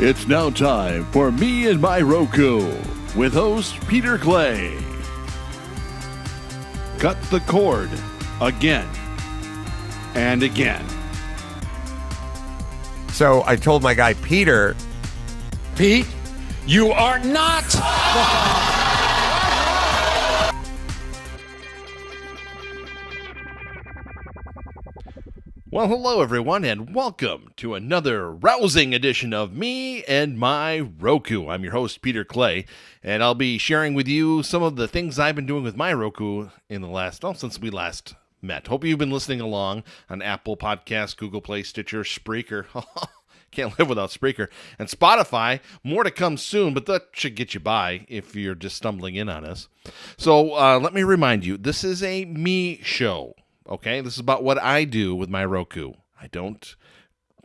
It's now time for Me and My Roku with host Peter Clay. Cut the cord again and again. So I told my guy, Peter, Pete, you are not. Well, hello everyone, and welcome to another rousing edition of Me and My Roku. I'm your host, Peter Clay, and I'll be sharing with you some of the things I've been doing with my Roku in the since we last met. Hope you've been listening along on Apple Podcasts, Google Play, Stitcher, Spreaker. Can't live without Spreaker. And Spotify, more to come soon, but that should get you by if you're just stumbling in on us. So let me remind you, this is a me show. Okay, this is about what I do with my Roku. I don't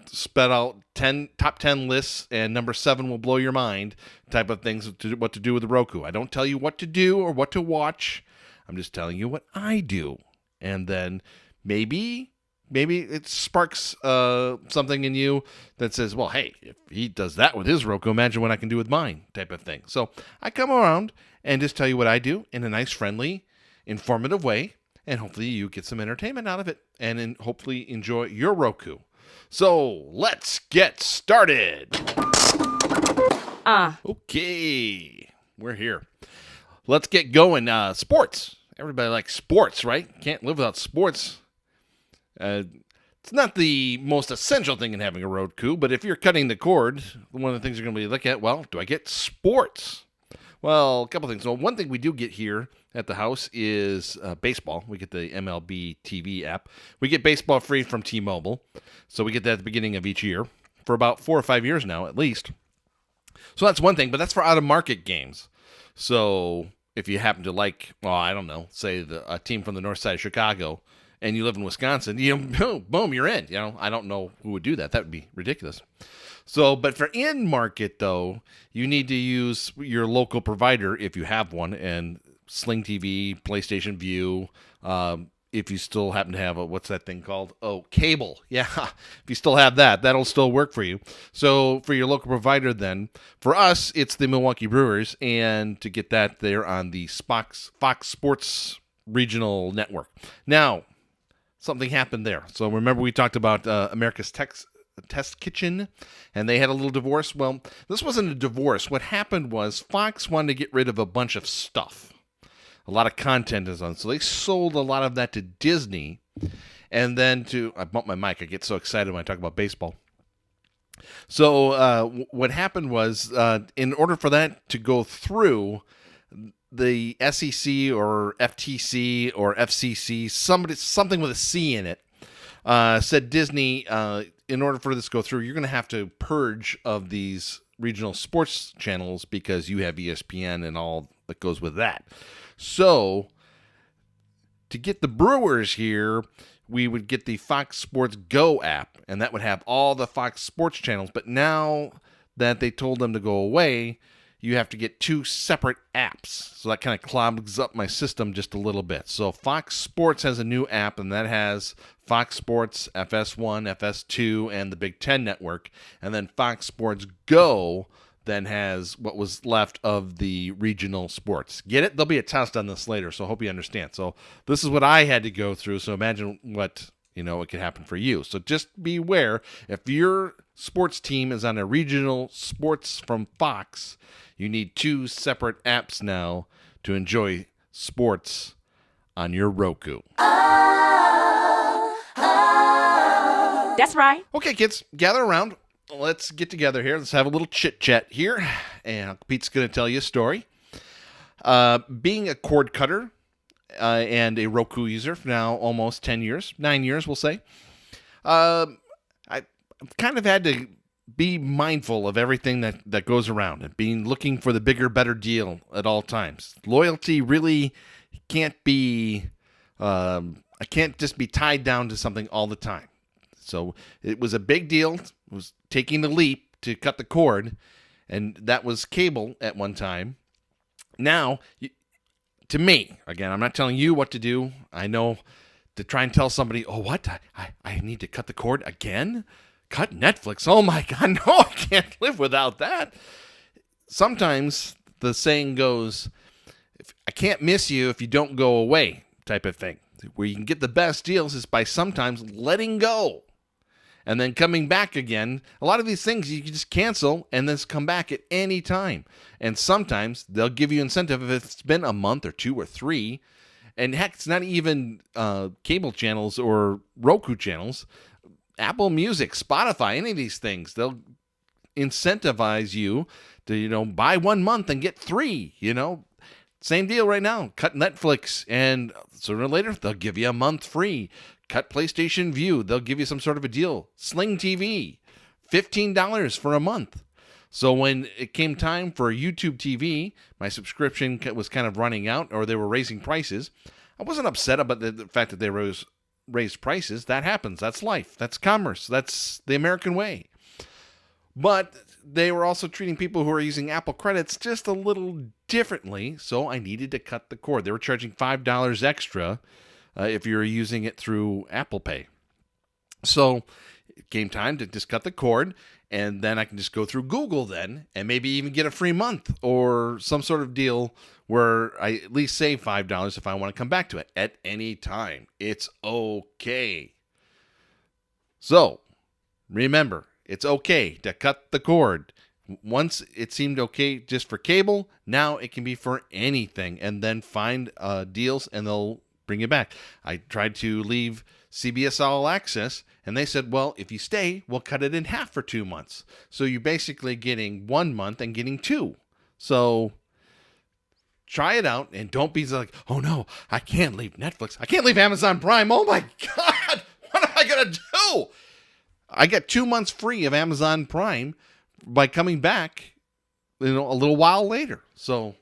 spit out top 10 lists and number 7 will blow your mind type of things what to do with the Roku. I don't tell you what to do or what to watch. I'm just telling you what I do. And then maybe it sparks something in you that says, well, hey, if he does that with his Roku, imagine what I can do with mine type of thing. So I come around and just tell you what I do in a nice, friendly, informative way. And hopefully you get some entertainment out of it and hopefully enjoy your Roku. So let's get started. Okay, we're here. Let's get going. Sports. Everybody likes sports, right? Can't live without sports. It's not the most essential thing in having a Roku, but if you're cutting the cord, one of the things you're going to be looking at, well, do I get sports? Well, a couple things. So one thing we do get here at the house is baseball. We get the MLB TV app. We get baseball free from T-Mobile. So we get that at the beginning of each year for about 4 or 5 years now, at least. So that's one thing, but that's for out-of-market games. So if you happen to like, well, I don't know, say a team from the north side of Chicago, and you live in Wisconsin, boom, you're in. I don't know who would do that. That would be ridiculous. So, but for in-market, though, you need to use your local provider if you have one, and Sling TV, PlayStation View, if you still happen to have what's that thing called? Oh, cable. Yeah, if you still have that, that'll still work for you. So for your local provider then, for us, it's the Milwaukee Brewers, and to get that, they're on the Fox Sports Regional Network. Now, something happened there. So remember we talked about America's Test Kitchen, and they had a little divorce. Well, this wasn't a divorce. What happened was Fox wanted to get rid of a bunch of stuff. A lot of content is on, so they sold a lot of that to Disney. And then I bumped my mic. I get so excited when I talk about baseball. So what happened was, in order for that to go through, the SEC or FTC or FCC, something with a C in it, said Disney, in order for this to go through, you're going to have to purge of these regional sports channels because you have ESPN and all that goes with that. So to get the Brewers here, we would get the Fox Sports Go app, and that would have all the Fox Sports channels. But now that they told them to go away, you have to get 2 separate apps. So that kind of clogs up my system just a little bit. So Fox Sports has a new app, and that has Fox Sports, FS1, FS2, and the Big Ten Network. And then Fox Sports Go then has what was left of the regional sports. Get it? There'll be a test on this later, so I hope you understand. So this is what I had to go through, so imagine what, it could happen for you. So just beware, if your sports team is on a regional sports from Fox, you need 2 separate apps now to enjoy sports on your Roku. That's right. Okay, kids, gather around. Let's get together here. Let's have a little chit-chat here. And Pete's going to tell you a story. Being a cord cutter and a Roku user for now almost 9 years, we'll say, I've kind of had to be mindful of everything that goes around and looking for the bigger, better deal at all times. Loyalty really can't be, I can't just be tied down to something all the time. So it was a big deal. It was taking the leap to cut the cord, and that was cable at one time. Now, to me, again, I'm not telling you what to do. I know to try and tell somebody, oh, what? I need to cut the cord again? cut Netflix. Oh my God, no, I can't live without that. Sometimes the saying goes, I can't miss you if you don't go away, type of thing. Where you can get the best deals is by sometimes letting go and then coming back again. A lot of these things you can just cancel and then come back at any time. And sometimes they'll give you incentive if it's been a month or 2 or 3. And heck, it's not even cable channels or Roku channels. Apple Music, Spotify, any of these things, they'll incentivize you to, buy 1 month and get 3, Same deal right now. Cut Netflix, and sooner or later, they'll give you a month free. Cut PlayStation View, they'll give you some sort of a deal. Sling TV, $15 for a month. So when it came time for YouTube TV, my subscription was kind of running out, or they were raising prices. I wasn't upset about the fact that they raised prices. That happens. That's life. That's commerce. That's the American way. But they were also treating people who are using Apple credits just a little differently, so I needed to cut the cord. They were charging $5 extra if you were using it through Apple Pay. So it came time to just cut the cord, and then I can just go through Google then and maybe even get a free month or some sort of deal where I at least save $5 if I want to come back to it at any time. It's okay. So remember, it's okay to cut the cord. Once it seemed okay just for cable, now it can be for anything, and then find deals and they'll bring you back. I tried to leave CBS All Access, and they said, well, if you stay, we'll cut it in half for 2 months. So you're basically getting 1 month and getting 2. So try it out, and don't be like, oh no, I can't leave Netflix. I can't leave Amazon Prime. Oh my God, what am I going to do? I got 2 months free of Amazon Prime by coming back, a little while later. So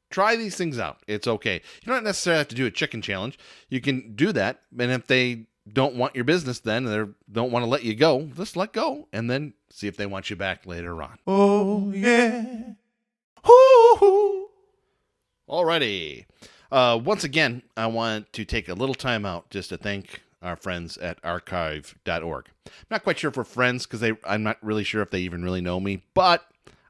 try these things out. It's okay. You don't necessarily have to do a chicken challenge. You can do that, and if they don't want your business then, and they don't want to let you go, just let go, and then see if they want you back later on. Oh, yeah. Hoo-hoo. Alrighty. Once again, I want to take a little time out just to thank our friends at archive.org. I'm not quite sure if we're friends because I'm not really sure if they even really know me, but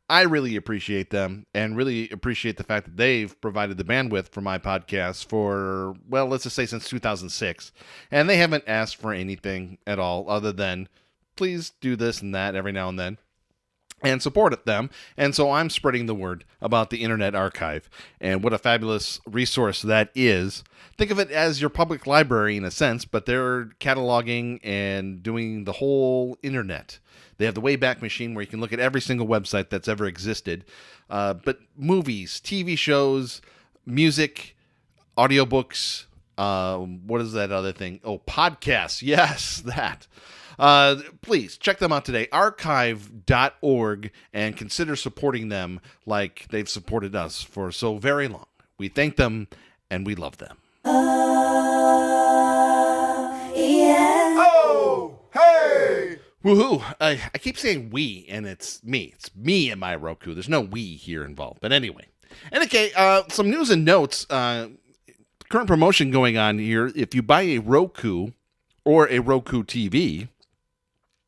I really appreciate them and really appreciate the fact that they've provided the bandwidth for my podcast for, well, let's just say since 2006. And they haven't asked for anything at all other than please do this and that every now and then and support them. And so I'm spreading the word about the Internet Archive and what a fabulous resource that is. Think of it as your public library in a sense, but they're cataloging and doing the whole internet. They have the Wayback Machine where you can look at every single website that's ever existed. But movies, TV shows, music, audiobooks, what is that other thing? Oh, podcasts. Yes, that. Please check them out today, archive.org, and consider supporting them like they've supported us for so very long. We thank them and we love them. Yeah. Oh, hey! Woohoo! I keep saying we, and it's me. It's me and my Roku. There's no we here involved. But anyway. And okay, some news and notes. Current promotion going on here. If you buy a Roku or a Roku TV,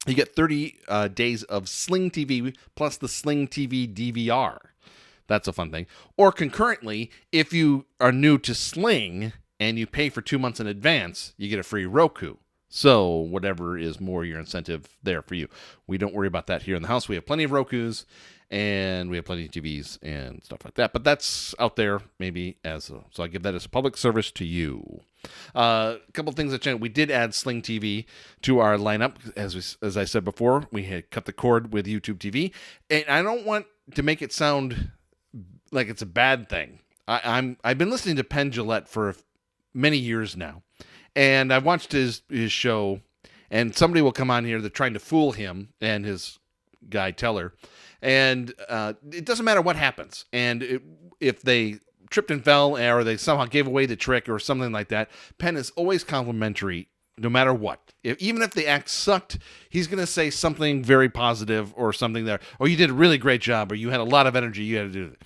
you get 30 days of Sling TV plus the Sling TV DVR. That's a fun thing. Or concurrently, if you are new to Sling and you pay for 2 months in advance, you get a free Roku. So whatever is more your incentive there for you. We don't worry about that here in the house. We have plenty of Rokus and we have plenty of TVs and stuff like that. But that's out there maybe so I give that as a public service to you. A couple of things that changed. We did add Sling TV to our lineup. As I said before, we had cut the cord with YouTube TV. And I don't want to make it sound like it's a bad thing. I've been listening to Penn Jillette for many years now. And I've watched his show, and somebody will come on here, they're trying to fool him and his guy Teller, and it doesn't matter what happens. And if they tripped and fell, or they somehow gave away the trick or something like that, Penn is always complimentary no matter what. Even if the act sucked, he's going to say something very positive or something there. Oh, you did a really great job, or you had a lot of energy, you had to do it.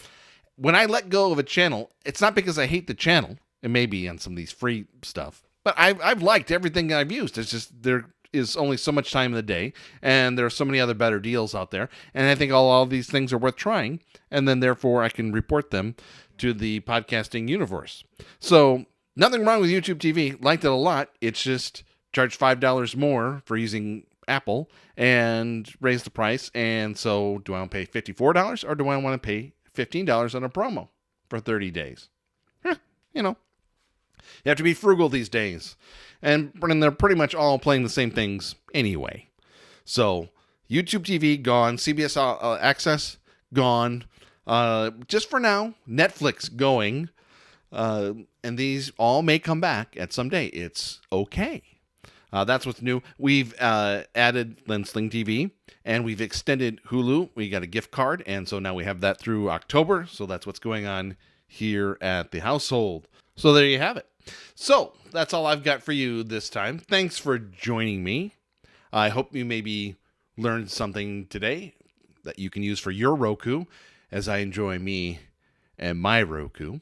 When I let go of a channel, it's not because I hate the channel. It may be on some of these free stuff. But I've liked everything I've used. It's just they're is only so much time in the day, and there are so many other better deals out there. And I think all these things are worth trying, and then therefore I can report them to the podcasting universe. So nothing wrong with YouTube TV. Liked it a lot. It's just charge $5 more for using Apple and raise the price. And so do I want to pay $54 or do I want to pay $15 on a promo for 30 days? You have to be frugal these days. And they're pretty much all playing the same things anyway. So YouTube TV gone, CBS Access gone. Just for now, Netflix going. And these all may come back at some day. It's okay. That's what's new. We've added Lensling TV, and we've extended Hulu. We got a gift card, and so now we have that through October. So that's what's going on here at the household. So there you have it. So that's all I've got for you this time. Thanks for joining me. I hope you maybe learned something today that you can use for your Roku as I enjoy me and my Roku.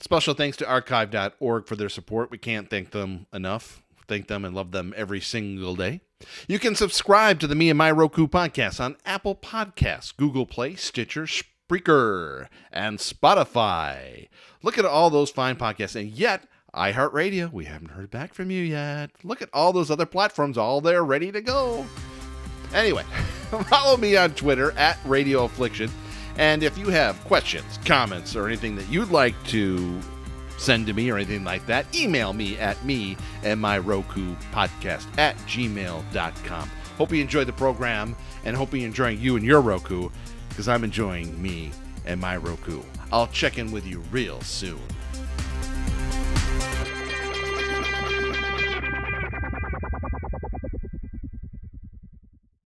Special thanks to archive.org for their support. We can't thank them enough. Thank them and love them every single day. You can subscribe to the Me and My Roku podcast on Apple Podcasts, Google Play, Stitcher, Spreaker, and Spotify. Look at all those fine podcasts. And yet, iHeartRadio, we haven't heard back from you yet. Look at all those other platforms, all there ready to go. Anyway, follow me on Twitter at Radio Affliction. And if you have questions, comments, or anything that you'd like to send to me or anything like that, email me at me@MyRokuPodcast@gmail.com. Hope you enjoyed the program and hope you're enjoying you and your Roku, because I'm enjoying me and my Roku. I'll check in with you real soon.